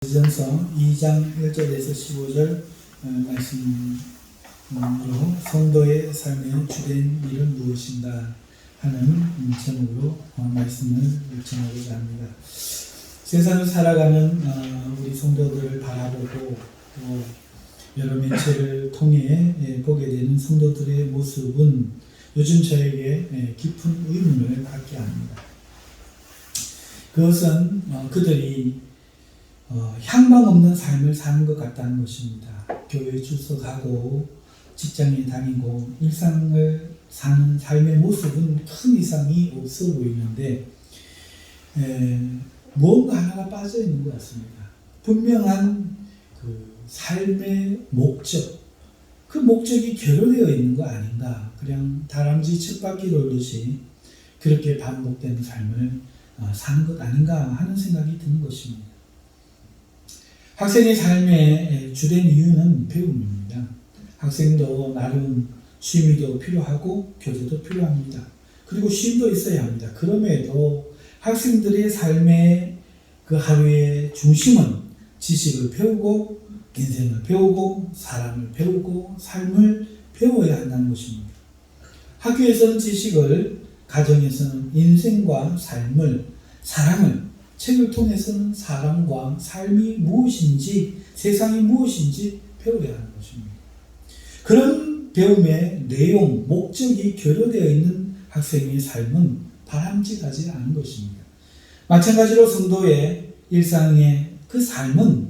고린도전서 2장 1절에서 15절 말씀으로 성도의 삶의 주된 일은 무엇인가 하는 제목으로 말씀을 요청하고자 합니다. 세상을 살아가는 우리 성도들을 바라보고 또 여러 매체를 통해 보게 되는 성도들의 모습은 요즘 저에게 깊은 의문을 갖게 합니다. 그것은 그들이 향방 없는 삶을 사는 것 같다는 것입니다. 교회에 출석하고 직장에 다니고 일상을 사는 삶의 모습은 큰 이상이 없어 보이는데 무언가 하나가 빠져 있는 것 같습니다. 분명한 그 삶의 목적, 그 목적이 결여되어 있는 거 아닌가. 그냥 다람쥐 쳇바퀴 돌듯이 그렇게 반복되는 삶을 사는 것 아닌가 하는 생각이 드는 것입니다. 학생의 삶의 주된 이유는 배움입니다. 학생도 나름 취미도 필요하고 교재도 필요합니다. 그리고 쉼도 있어야 합니다. 그럼에도 학생들의 삶의 그 하루의 중심은 지식을 배우고 인생을 배우고 사람을 배우고 삶을 배워야 한다는 것입니다. 학교에서는 지식을, 가정에서는 인생과 삶을, 사랑을, 책을 통해서는 사람과 삶이 무엇인지, 세상이 무엇인지 배워야 하는 것입니다. 그런 배움의 내용, 목적이 결여되어 있는 학생의 삶은 바람직하지 않은 것입니다. 마찬가지로 성도의 일상의 그 삶은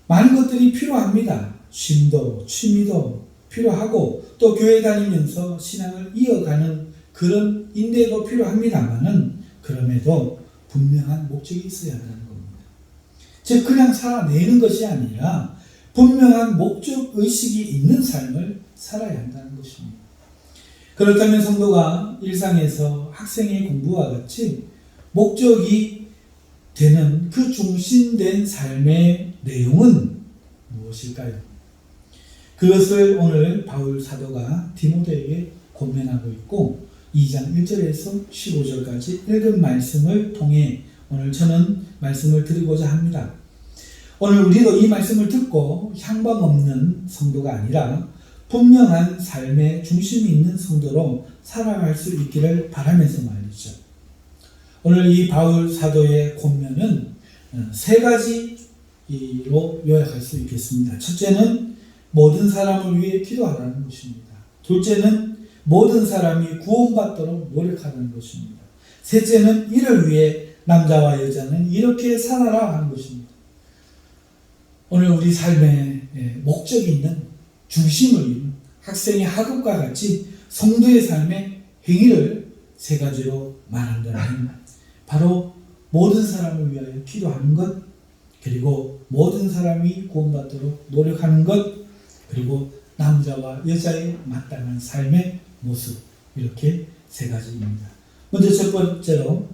많은 것들이 필요합니다. 쉼도, 취미도 필요하고 또 교회 다니면서 신앙을 이어가는 그런 인내도 필요합니다만은 그럼에도 분명한 목적이 있어야 한다는 겁니다. 즉 그냥 살아내는 것이 아니라 분명한 목적의식이 있는 삶을 살아야 한다는 것입니다. 그렇다면 성도가 일상에서 학생의 공부와 같이 목적이 되는 그 중심된 삶의 내용은 무엇일까요? 그것을 오늘 바울 사도가 디모데에게 권면하고 있고 2장 1절에서 15절까지 읽은 말씀을 통해 오늘 저는 말씀을 드리고자 합니다. 오늘 우리도 이 말씀을 듣고 향방 없는 성도가 아니라 분명한 삶의 중심이 있는 성도로 살아갈 수 있기를 바라면서 말이죠. 오늘 이 바울 사도의 권면은 세 가지로 요약할 수 있겠습니다. 첫째는 모든 사람을 위해 기도하라는 것입니다. 둘째는 모든 사람이 구원받도록 노력하는 것입니다. 셋째는 이를 위해 남자와 여자는 이렇게 살아라 하는 것입니다. 오늘 우리 삶에 목적이 있는 중심을 이룬 학생의 학업과 같이 성도의 삶의 행위를 세 가지로 말한다면 바로 모든 사람을 위하여 기도하는 것, 그리고 모든 사람이 구원받도록 노력하는 것, 그리고 남자와 여자의 마땅한 삶의 모습, 이렇게 세 가지입니다. 먼저 첫 번째로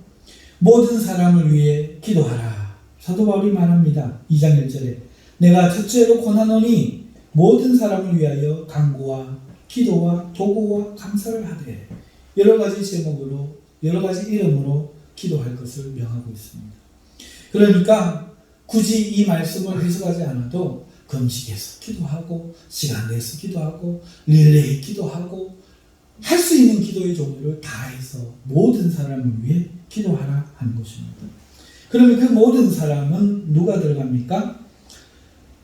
모든 사람을 위해 기도하라. 사도 바울이 말합니다. 2장 1절에 내가 첫째로 권하노니 모든 사람을 위하여 간구와 기도와 도구와 감사를 하되 여러 가지 제목으로 여러 가지 이름으로 기도할 것을 명하고 있습니다. 그러니까 굳이 이 말씀을 해석하지 않아도 금식해서 기도하고 시간 내서 기도하고 릴레이 기도하고 할 수 있는 기도의 종류를 다 해서 모든 사람을 위해 기도하라 하는 것입니다. 그러면 그 모든 사람은 누가 들어갑니까?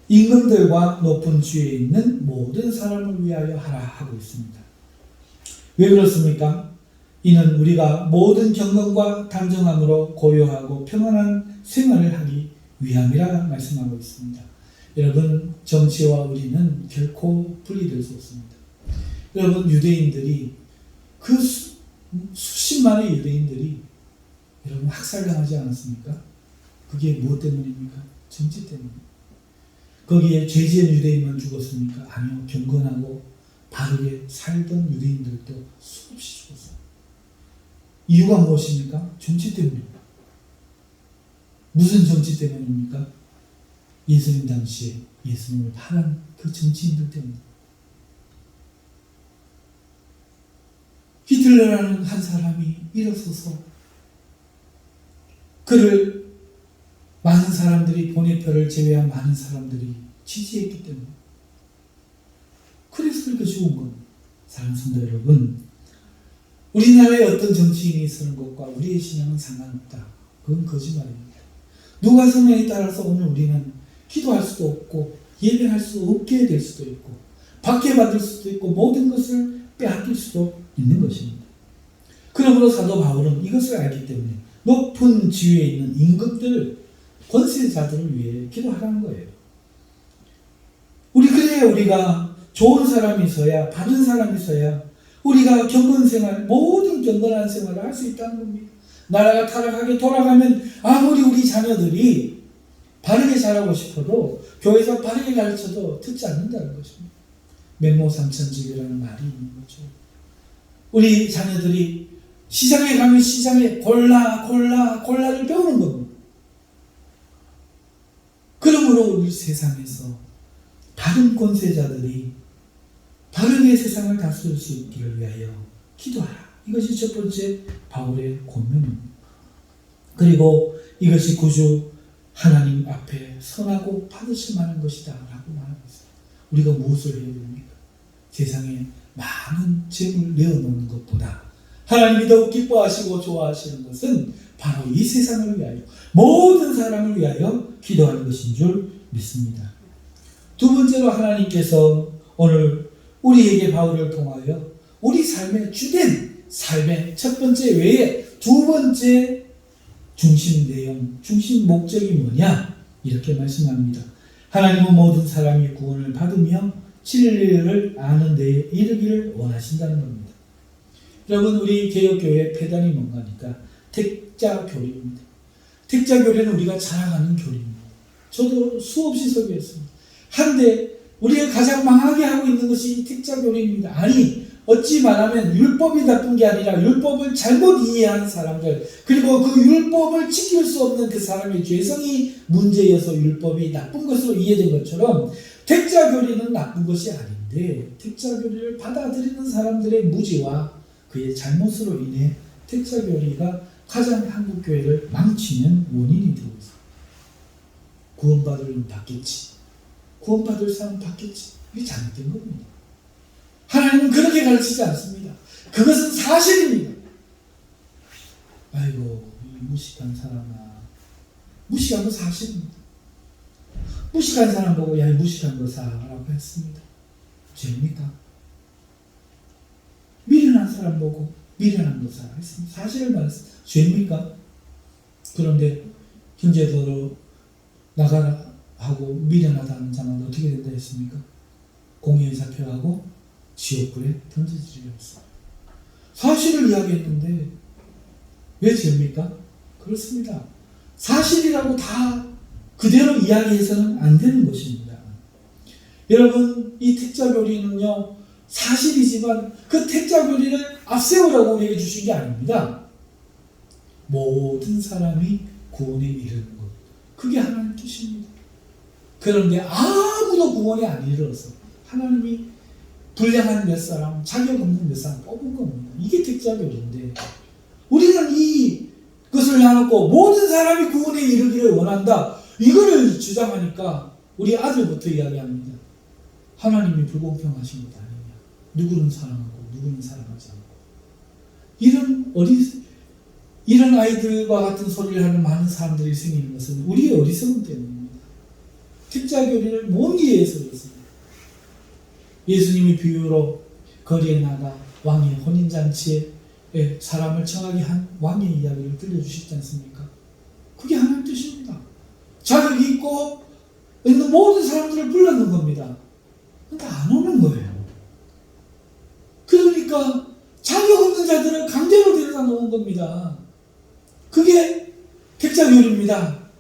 임금들과 높은 지위에 있는 모든 사람을 위하여 하라 하고 있습니다. 왜 그렇습니까? 이는 우리가 모든 경건과 단정함으로 고요하고 평안한 생활을 하기 위함이라 말씀하고 있습니다. 여러분, 정치와 우리는 결코 분리될 수 없습니다. 여러분, 유대인들이 그 수십만의 유대인들이 여러분 학살당하지 않았습니까? 그게 무엇 때문입니까? 정치 때문입니다. 거기에 죄 지은 유대인만 죽었습니까? 아니요. 경건하고 바르게 살던 유대인들도 수없이 죽었어요. 이유가 무엇입니까? 정치 때문입니다. 무슨 정치 때문입니까? 예수님 당시에 예수님을 팔은 그 정치인들 때문입니다. 히틀러라는 한 사람이 일어서서 그를 많은 사람들이 본회표를 제외한 많은 사람들이 지지했기 때문에. 그래서 그렇게 죽은 겁니다. 사랑하는 성도 여러분, 우리나라에 어떤 정치인이 쓰는 것과 우리의 신앙은 상관없다. 그건 거짓말입니다. 누가 성향에 따라서 오늘 우리는 기도할 수도 없고 예배할 수 없게 될 수도 있고 박해받을 수도 있고 모든 것을 빼앗길 수도 있는 것입니다. 그러므로 사도 바울은 이것을 알기 때문에 높은 지위에 있는 임금들, 권세자들을 위해 기도하라는 거예요. 그래야 우리가 좋은 사람이 있어야, 바른 사람이 있어야 우리가 경건 생활, 모든 경건한 생활을 할 수 있다는 겁니다. 나라가 타락하게 돌아가면 아무리 우리 자녀들이 바르게 자라고 싶어도 교회에서 바르게 가르쳐도 듣지 않는다는 것입니다. 맹모삼천직이라는 말이 있는 거죠. 우리 자녀들이 시장에 가면 시장에 골라를 배우는 겁니다. 그러므로 우리 세상에서 바른 권세자들이 바르게 세상을 다스릴 수 있기를 위하여 기도하라. 이것이 첫 번째 바울의 권면입니다. 그리고 이것이 구주 하나님 앞에 선하고 받으실 만한 것이다 라고 말하고 있습니다. 우리가 무엇을 해야 됩니까? 세상에 많은 재물을 내어놓는 것보다 하나님이 더욱 기뻐하시고 좋아하시는 것은 바로 이 세상을 위하여, 모든 사람을 위하여 기도하는 것인 줄 믿습니다. 두 번째로 하나님께서 오늘 우리에게 바울을 통하여 우리 삶의 주된 삶의 첫 번째 외에 두 번째 중심 내용, 중심 목적이 뭐냐? 이렇게 말씀합니다. 하나님은 모든 사람이 구원을 받으며 진리를 아는 데에 이르기를 원하신다는 겁니다. 여러분, 우리 개혁교회의 폐단이 뭔가 하니까 택자교리입니다. 택자교리는 우리가 자랑하는 교리입니다. 저도 수없이 설교했습니다. 한데 우리가 가장 망하게 하고 있는 것이 택자교리입니다. 아니, 어찌 말하면 율법이 나쁜 게 아니라 율법을 잘못 이해한 사람들, 그리고 그 율법을 지킬 수 없는 그 사람의 죄성이 문제여서 율법이 나쁜 것으로 이해된 것처럼 택자교리는 나쁜 것이 아닌데 택자교리를 받아들이는 사람들의 무지와 그의 잘못으로 인해 택자교리가 가장 한국교회를 망치는 원인이 되고 있습니다. 구원받을 놈 받겠지, 구원받을 사람 받겠지, 이게 잘못된 겁니다. 하나님은 그렇게 가르치지 않습니다. 그것은 사실입니다. 아이고, 무식한 사람아, 무식한 거 사실입니다. 무식한 사람 보고 야, 무식한 거 사라고 했습니다. 죄입니까? 미련한 사람 보고 미련한 거 사라 했습니다. 사실을 말했습니다. 죄입니까? 그런데 형제들로 나가라 하고 미련하다는 자만 어떻게 된다 했습니까? 공의에 잡혀가고 지옥불에 던져지려 했습니다. 사실을 이야기했는데 왜 죄입니까? 그렇습니다. 사실이라고 다 그대로 이야기해서는 안 되는 것입니다. 여러분, 이 택자교리는요, 사실이지만 그 택자교리를 앞세우라고 우리에게 주신 게 아닙니다. 모든 사람이 구원에 이르는 것, 그게 하나님 뜻입니다. 그런데 아무도 구원에 안 이르러서 하나님이 불량한 몇 사람, 자격 없는 몇 사람 뽑은 겁니다. 이게 택자교리인데 우리는 이것을 나누고 모든 사람이 구원에 이르기를 원한다, 이거를 주장하니까 우리 아들부터 이야기합니다. 하나님이 불공평하신 것 아니냐, 누구는 사랑하고 누구는 사랑하지 않고, 이런 아이들과 같은 소리를 하는 많은 사람들이 생기는 것은 우리의 어리석음 때문입니다. 택자교리를 못 이해해서 그렇습니다. 예수님이 비유로 거리에 나가 왕의 혼인잔치에 사람을 청하게 한 왕의 이야기를 들려주시지 않습니까? 그게 하나님 뜻입니다. 자격이 있고 있는 모든 사람들을 불렀는 겁니다. 근데 안 오는 거예요. 그러니까 자격 없는 자들을 강제로 데려다 놓은 겁니다. 그게 택자교리입니다.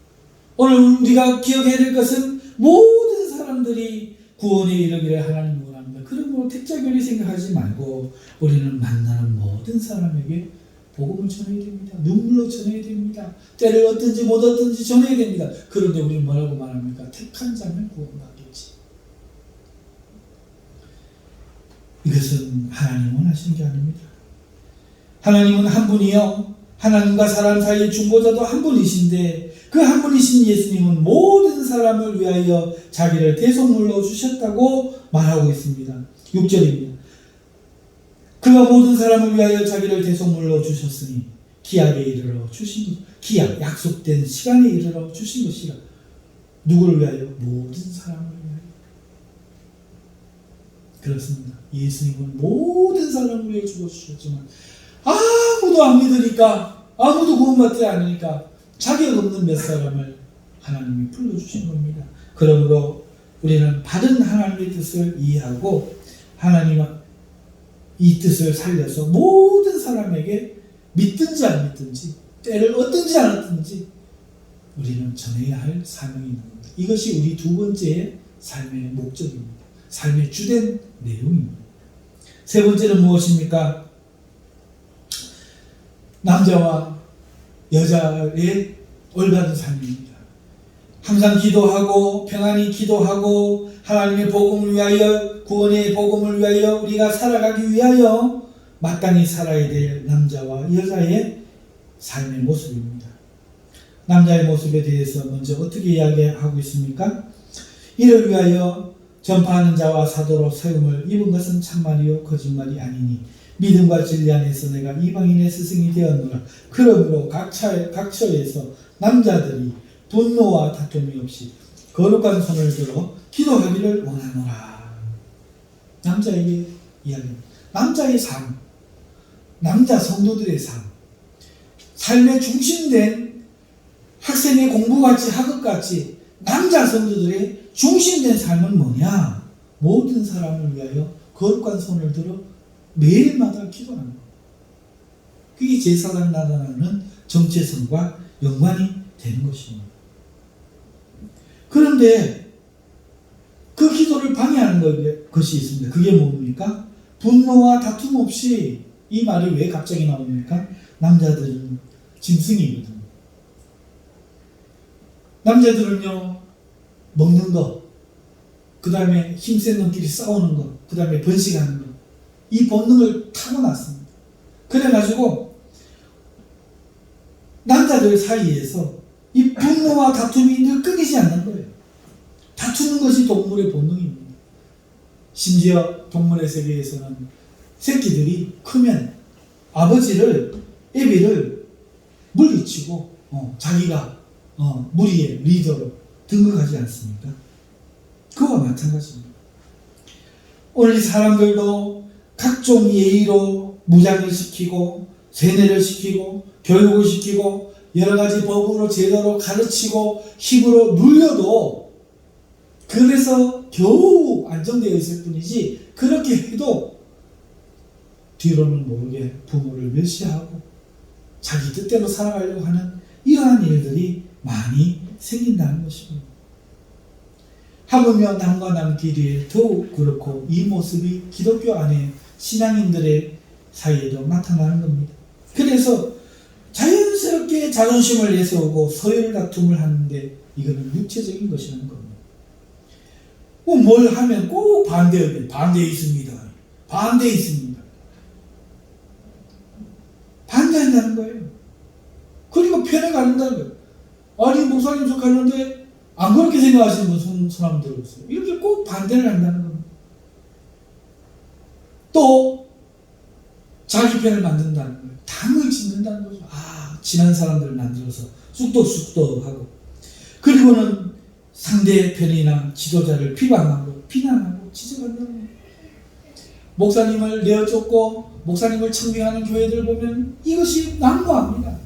오늘 우리가 기억해야 될 것은 모든 사람들이 구원에 이르기를 하나님 원합니다. 그러므로 택자교리 생각하지 말고 우리는 만나는 모든 사람에게 복음을 전해야 됩니다. 눈물로 전해야 됩니다. 때를 얻든지 못 얻든지 전해야 됩니다. 그런데 우리는 뭐라고 말합니까? 택한 자는 구원받겠지. 이것은 하나님 원하시는 게 아닙니다. 하나님은 한 분이요, 하나님과 사람 사이의 중보자도 한 분이신데 그 한 분이신 예수님은 모든 사람을 위하여 자기를 대속물로 주셨다고 말하고 있습니다. 6절입니다. 그가 모든 사람을 위하여 자기를 대속물로 주셨으니 기약에 이르러 주신 것, 기약, 약속된 시간에 이르러 주신 것이라. 누구를 위하여? 모든 사람을 위하여. 그렇습니다. 예수님은 모든 사람을 위해 죽어주셨지만 아무도 안 믿으니까, 아무도 구원받지 않으니까 자격 없는 몇 사람을 하나님이 불러주신 겁니다. 그러므로 우리는 바른 하나님의 뜻을 이해하고 하나님의 이 뜻을 살려서 모든 사람에게 믿든지 안 믿든지, 때를 얻든지 안 얻든지 우리는 전해야 할 사명이 있는 겁니다. 이것이 우리 두 번째 삶의 목적입니다. 삶의 주된 내용입니다. 세 번째는 무엇입니까? 남자와 여자의 올바른 삶입니다. 항상 기도하고 평안히 기도하고 하나님의 복음을 위하여, 구원의 복음을 위하여 우리가 살아가기 위하여 마땅히 살아야 될 남자와 여자의 삶의 모습입니다. 남자의 모습에 대해서 먼저 어떻게 이야기하고 있습니까? 이를 위하여 전파하는 자와 사도로 세움을 입은 것은 참말이요 거짓말이 아니니 믿음과 진리 안에서 내가 이방인의 스승이 되었노라. 그러므로 각 처에서 남자들이 분노와 다툼이 없이 거룩한 손을 들어 기도하기를 원하노라. 남자에게 이야기합니다. 남자의 삶, 남자 성도들의 삶, 삶의 중심된 학생의 공부같이 학업같이 남자 성도들의 중심된 삶은 뭐냐? 모든 사람을 위하여 거룩한 손을 들어 매일마다 기도하는 것. 그게 제사장 나타나는 정체성과 연관이 되는 것입니다. 그런데 그 기도를 방해하는 것이 있습니다. 그게 뭡니까? 분노와 다툼 없이. 이 말이 왜 갑자기 나옵니까? 남자들은 짐승이거든요. 남자들은요, 먹는 것, 그 다음에 힘센 놈끼리 싸우는 것, 그 다음에 번식하는 것, 이 본능을 타고났습니다. 그래가지고 남자들 사이에서 이 분노와 다툼이 늘 끊이지 않는 거예요. 다투는 것이 동물의 본능입니다. 심지어 동물의 세계에서는 새끼들이 크면 아버지를, 애비를 물리치고 자기가 무리의 리더로 등극하지 않습니까? 그와 마찬가지입니다. 오늘 사람들도 각종 예의로 무장을 시키고 세뇌를 시키고 교육을 시키고 여러 가지 법으로 제도로 가르치고 힘으로 눌려도 그래서 겨우 안정되어 있을 뿐이지 그렇게 해도 뒤로는 모르게 부모를 멸시하고 자기 뜻대로 살아가려고 하는 이러한 일들이 많이 생긴다는 것입니다. 하물며 남과 남끼리에 더욱 그렇고 이 모습이 기독교 안에 신앙인들의 사이에도 나타나는 겁니다. 그래서 자연스럽게 자존심을 내세우고 서열 다툼을 하는데 이거는 육체적인 것이라는 겁니다. 뭘 하면 꼭 반대 있습니다. 반대 있습니다. 반대한다는 거예요. 그리고 편에 가는다는 거예요. 아니 목사님 저 가는데 안 그렇게 생각하시는 분 손 한번 들어보세요. 이렇게 꼭 반대를 한다는 겁니다. 또 자기 편을 만든다는 거예요. 당을 짓는다는 거죠. 친한 사람들을 만들어서 쑥덕쑥덕하고 그리고는 상대의 편이나 지도자를 비방하고 비난하고 지적한다는 거예요. 목사님을 내어쫓고 목사님을 청빙하는 교회들 보면 이것이 난무합니다.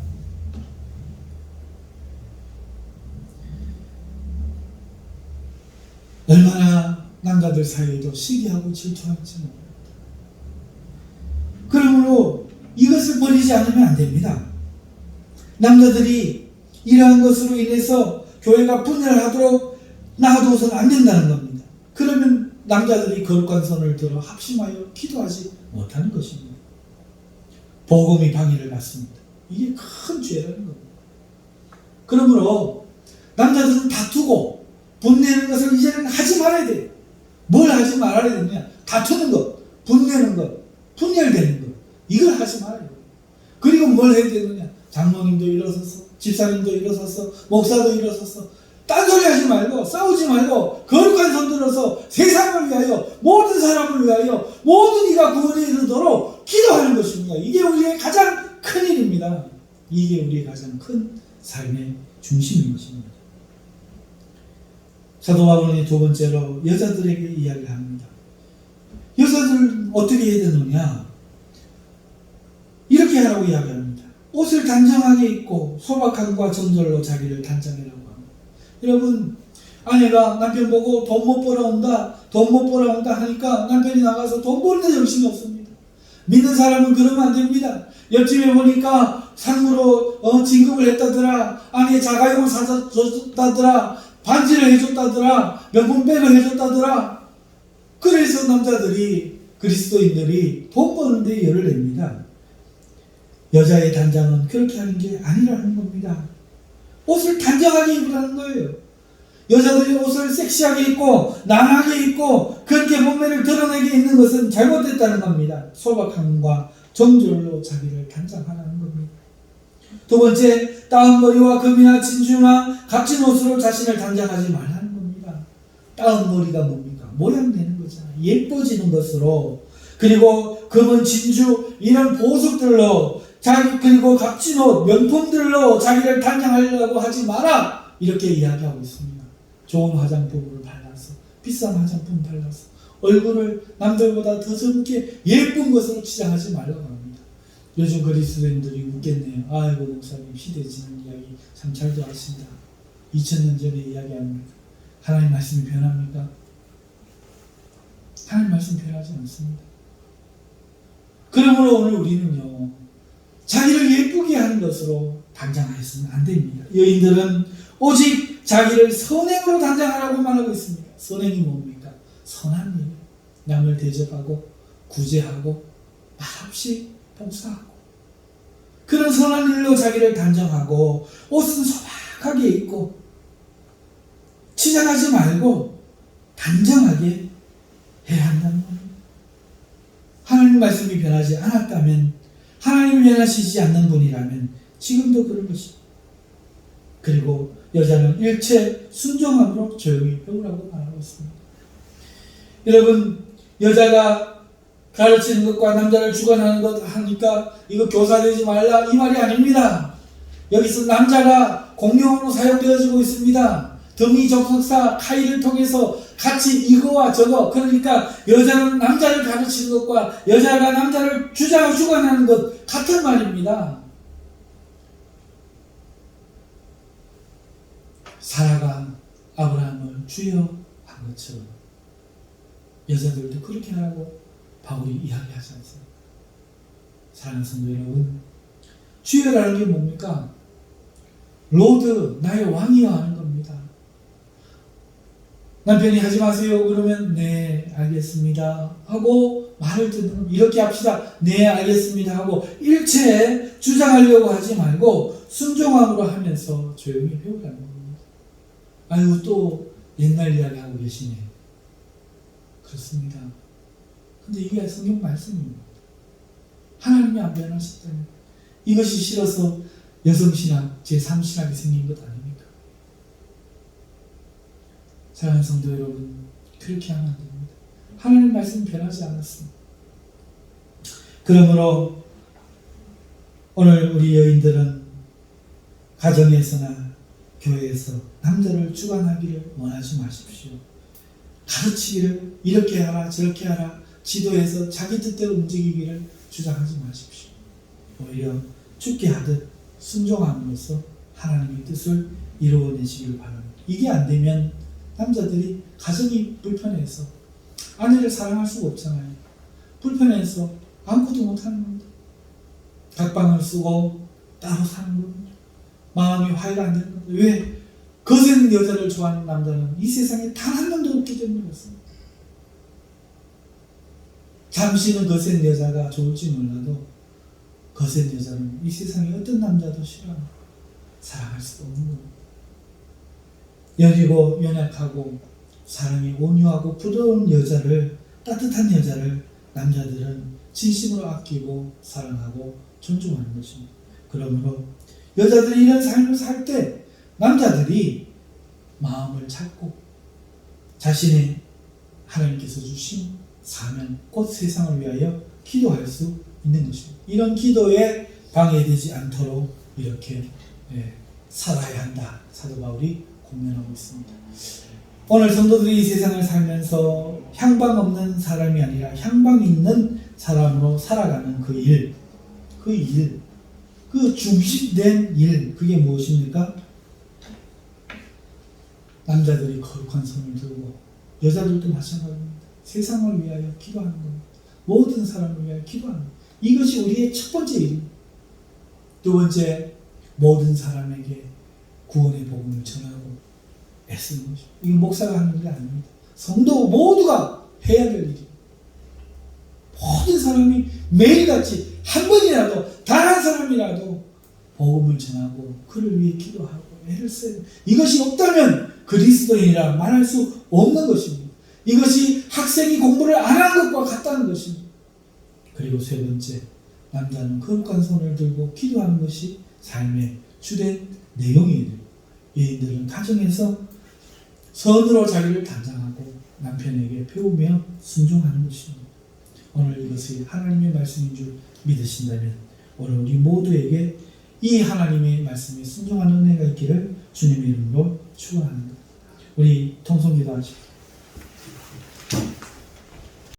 얼마나 남자들 사이에도 시기하고 질투할지 모릅니다. 그러므로 이것을 버리지 않으면 안 됩니다. 남자들이 이러한 것으로 인해서 교회가 분열하도록 놔두어서는 안 된다는 겁니다. 그러면 남자들이 거룩한 손을 들어 합심하여 기도하지 못하는 것입니다. 복음이 방해를 받습니다. 이게 큰 죄라는 겁니다. 그러므로 남자들은 다투고 분내는 것을 이제는 하지 말아야 돼요. 뭘 하지 말아야 되느냐? 다투는 것, 분내는 것, 분열되는 것, 이걸 하지 말아요. 그리고 뭘 해야 되느냐? 장로님도 일어서서, 집사님도 일어서서, 목사도 일어서서 딴소리 하지 말고 싸우지 말고 거룩한 손 들어서 세상을 위하여, 모든 사람을 위하여, 모든 이가 구원에 이르도록 기도하는 것입니다. 이게 우리의 가장 큰 일입니다. 이게 우리의 가장 큰 삶의 중심인 것입니다. 사도 바울은 두 번째로 여자들에게 이야기를 합니다. 여자들 어떻게 해야 되느냐? 이렇게 하라고 이야기합니다. 옷을 단정하게 입고 소박함과 정절로 자기를 단장하라고 합니다. 여러분, 아내가 남편 보고 돈 못 벌어온다 하니까 남편이 나가서 돈 버는데 정신이 없습니다. 믿는 사람은 그러면 안 됩니다. 옆집에 보니까 상무로 진급을 했다더라, 아내 자가용을 사줬다더라, 반지를 해줬다더라, 명품백을 해줬다더라. 그래서 남자들이, 그리스도인들이 돈 버는데 열을 냅니다. 여자의 단장은 그렇게 하는 게 아니라는 겁니다. 옷을 단정하게 입으라는 거예요. 여자들이 옷을 섹시하게 입고 난하게 입고 그렇게 몸매를 드러내게 입는 것은 잘못됐다는 겁니다. 소박함과 정절로 자기를 단장하라는 겁니다. 두 번째, 따은 머리와 금이나 진주나 값진 옷으로 자신을 단장하지 말라는 겁니다. 따은 머리가 뭡니까? 모양 내는 거잖아요. 예뻐지는 것으로, 그리고 금은 진주 이런 보석들로, 그리고 값진 옷, 명품들로 자기를 단장하려고 하지 마라, 이렇게 이야기하고 있습니다. 좋은 화장품을 발라서, 비싼 화장품 발라서 얼굴을 남들보다 더 젊게 예쁜 것으로 치장하지 말라고 합니다. 요즘 그리스도인들이 웃겠네요. 아이고 목사님, 시대 지난 이야기 참 잘도 아십니다. 2000년 전에 이야기합니까? 하나님 말씀이 변합니까? 하나님 말씀 변하지 않습니다. 그러므로 오늘 우리는요, 자기를 예쁘게 하는 것으로 단장하였으면 안 됩니다. 여인들은 오직 자기를 선행으로 단장하라고 말하고 있습니다. 선행이 뭡니까? 선한 일, 남을 대접하고 구제하고 말없이 봉사하고, 그런 선한 일로 자기를 단장하고, 옷은 소박하게 입고 치장하지 말고 단정하게 해야 한다는 겁니다. 하나님 말씀이 변하지 않았다면, 하나님을 변화시키지 않는 분이라면 지금도 그런 것입니다. 그리고 여자는 일체 순종함으로 조용히 배우라고 말하고 있습니다. 여러분, 여자가 가르치는 것과 남자를 주관하는 것 하니까 이거 교사되지 말라, 이 말이 아닙니다. 여기서 남자가 공용으로 사용되어지고 있습니다. 등이 접속사 카이를 통해서 같이 이거와 저거, 그러니까 여자는 남자를 가르치는 것과 여자가 남자를 주관하는 것 같은 말입니다. 사라가 아브라함을 주여 한 것처럼 여자들도 그렇게 하라고 바울이 이야기하지 않습니다. 사랑하는 성도 여러분, 주여라는 게 뭡니까? 로드, 나의 왕이여 하는 겁니다. 남편이 하지 마세요 그러면 네 알겠습니다 하고 말을 듣는 겁니다. 이렇게 합시다, 네 알겠습니다 하고 일체에 주장하려고 하지 말고 순종함으로 하면서 조용히 배우라는 겁니다. 아유, 또 옛날 이야기 하고 계시네. 그렇습니다. 근데 이게 성경 말씀입니다. 하나님이 안 변하셨다면 이것이 싫어서 여성신학, 제3신학이 생긴 것 아닙니까? 사랑하는 성도 여러분, 그렇게 하면 안 됩니다. 하나님 말씀 변하지 않았습니다. 그러므로 오늘 우리 여인들은 가정에서나 교회에서 남자를 주관하기를 원하지 마십시오. 가르치기를 이렇게 하라 저렇게 하라 지도해서 자기 뜻대로 움직이기를 주장하지 마십시오. 오히려 죽게 하듯 순종함으로써 하나님의 뜻을 이루어내시길 바랍니다. 이게 안 되면 남자들이 가정이 불편해서 아내를 사랑할 수가 없잖아요. 불편해서 아무것도 못하는 겁니다. 각방을 쓰고 따로 사는 겁니다. 마음이 화해가 안 되는 겁니다. 왜? 거센 여자를 좋아하는 남자는 이 세상에 단 한 명도 없기 때문에 그렇습니다. 잠시는 거센 여자가 좋을지 몰라도 거센 여자는 이 세상에 어떤 남자도 싫어합니다. 사랑할 수가 없는 겁니다. 여리고 연약하고 사랑이 온유하고 부드러운 여자를, 따뜻한 여자를 남자들은 진심으로 아끼고 사랑하고 존중하는 것입니다. 그러므로 여자들이 이런 삶을 살 때 남자들이 마음을 잡고 자신의 하나님께서 주신 사명, 곧 세상을 위하여 기도할 수 있는 것입니다. 이런 기도에 방해되지 않도록 이렇게 살아야 한다. 사도 바울이 공면하고 있습니다. 오늘 성도들이 이 세상을 살면서 향방 없는 사람이 아니라 향방 있는 사람으로 살아가는 그 일, 그 중심된 일, 그게 무엇입니까? 남자들이 거룩한 손을 들고 여자들도 마찬가지입니다. 세상을 위하여 기도하는 겁니다. 모든 사람을 위하여 기도하는 겁니다. 이것이 우리의 첫 번째 일입니다. 두 번째, 모든 사람에게 구원의 복음을 전하고 애쓰는 것입니다. 이건 목사가 하는 게 아닙니다. 성도 모두가 해야 될 일입니다. 모든 사람이 매일같이 한 번이라도 단 한 사람이라도 복음을 전하고 그를 위해 기도하고 애를 써야 됩니다. 이것이 없다면 그리스도인이라 말할 수 없는 것입니다. 이것이 학생이 공부를 안 한 것과 같다는 것입니다. 그리고 세 번째, 남자는 거룩한 손을 들고 기도하는 것이 삶의 주된 내용이에요. 여인들은 가정에서 선으로 자기를 단장하고 남편에게 배우며 순종하는 것입니다. 오늘 이것이 하나님의 말씀인 줄 믿으신다면 오늘 우리 모두에게 이 하나님의 말씀에 순종하는 은혜가 있기를 주님의 이름으로 축원합니다. 우리 통성기도 하십시오.